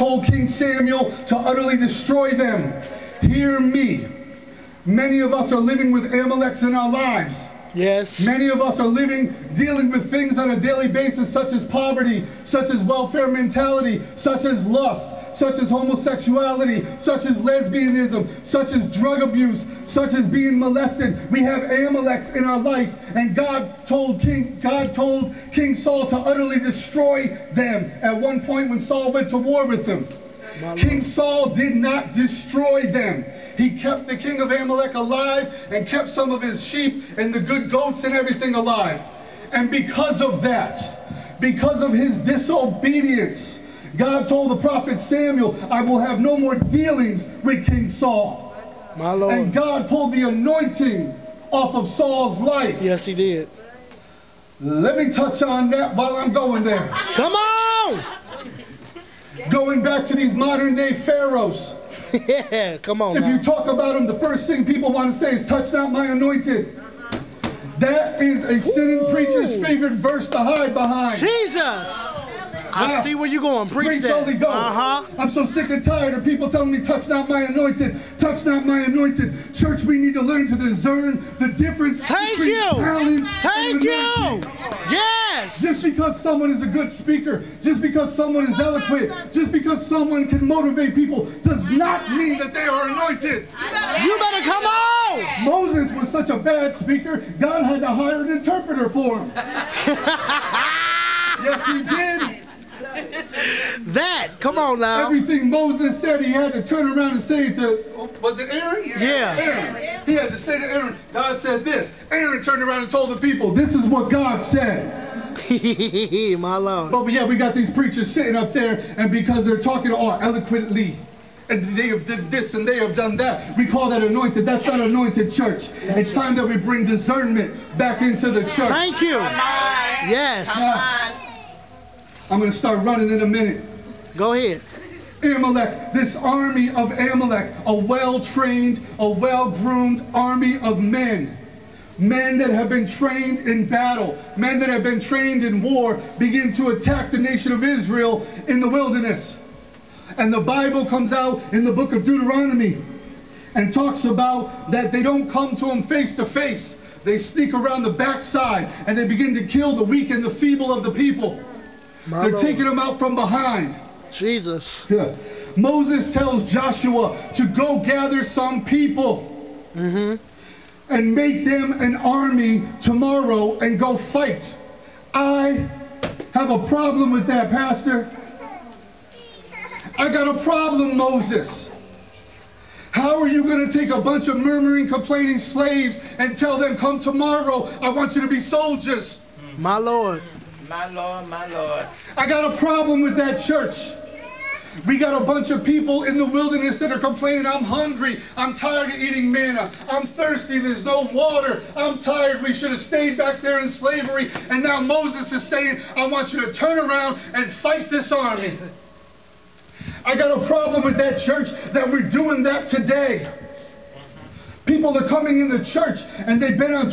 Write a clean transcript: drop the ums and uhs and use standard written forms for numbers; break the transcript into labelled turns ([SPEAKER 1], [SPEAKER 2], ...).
[SPEAKER 1] told King Samuel to utterly destroy them. Hear me. Many of us are living with Amaleks in our lives.
[SPEAKER 2] Yes.
[SPEAKER 1] Many of us are dealing with things on a daily basis, such as poverty, such as welfare mentality, such as lust, such as homosexuality, such as lesbianism, such as drug abuse, such as being molested. We have Amaleks in our life, and God told King Saul to utterly destroy them at one point when Saul went to war with them. King Saul did not destroy them. He kept the king of Amalek alive and kept some of his sheep and the good goats and everything alive. And because of that, because of his disobedience, God told the prophet Samuel, I will have no more dealings with King Saul.
[SPEAKER 2] My Lord.
[SPEAKER 1] And God pulled the anointing off of Saul's life.
[SPEAKER 2] Yes, he did.
[SPEAKER 1] Let me touch on that while I'm going there.
[SPEAKER 2] Come on!
[SPEAKER 1] Going back to these modern day pharaohs.
[SPEAKER 2] Yeah, come on.
[SPEAKER 1] If you talk about them, the first thing people want to say is, touch not my anointed. That is a sinning preacher's favorite verse to hide behind.
[SPEAKER 2] Jesus! I see where you're going. Preach that.
[SPEAKER 1] Holy Ghost. I'm so sick and tired of people telling me, touch not my anointed, touch not my anointed. Church, we need to learn to discern the difference between talent and anointing.
[SPEAKER 2] Yes!
[SPEAKER 1] Just because someone is a good speaker, just because someone is eloquent, just because someone can motivate people, does not mean that they are anointed.
[SPEAKER 2] You better come on!
[SPEAKER 1] Moses was such a bad speaker, God had to hire an interpreter for him. Yes, he did.
[SPEAKER 2] Come on now.
[SPEAKER 1] Everything Moses said, he had to turn around and say it to, was it Aaron?
[SPEAKER 2] Yeah.
[SPEAKER 1] Aaron. He had to say to Aaron, God said this. Aaron turned around and told the people, this is what God said.
[SPEAKER 2] My Lord.
[SPEAKER 1] But yeah, we got these preachers sitting up there, and because they're talking all eloquently, and they have done this and they have done that, we call that anointed. That's not anointed, church. It's time that we bring discernment back into the church.
[SPEAKER 2] Thank you. Yes.
[SPEAKER 1] I'm going to start running in a minute.
[SPEAKER 2] Go ahead.
[SPEAKER 1] Amalek, this army of Amalek, a well-trained, a well-groomed army of men. Men that have been trained in battle, men that have been trained in war, begin to attack the nation of Israel in the wilderness. And the Bible comes out in the book of Deuteronomy and talks about that they don't come to them face to face. They sneak around the backside and they begin to kill the weak and the feeble of the people. They're taking them out from behind.
[SPEAKER 2] Jesus.
[SPEAKER 1] Yeah. Moses tells Joshua to go gather some people and make them an army tomorrow and go fight. I have a problem with that, Pastor. I got a problem, Moses. How are you going to take a bunch of murmuring, complaining slaves and tell them, come tomorrow, I want you to be soldiers?
[SPEAKER 2] My Lord.
[SPEAKER 3] My Lord, my Lord.
[SPEAKER 1] I got a problem with that, church. We got a bunch of people in the wilderness that are complaining, I'm hungry, I'm tired of eating manna, I'm thirsty, there's no water, I'm tired, we should have stayed back there in slavery. And now Moses is saying, I want you to turn around and fight this army. I got a problem with that, church, that we're doing that today. People are coming in the church and they've been on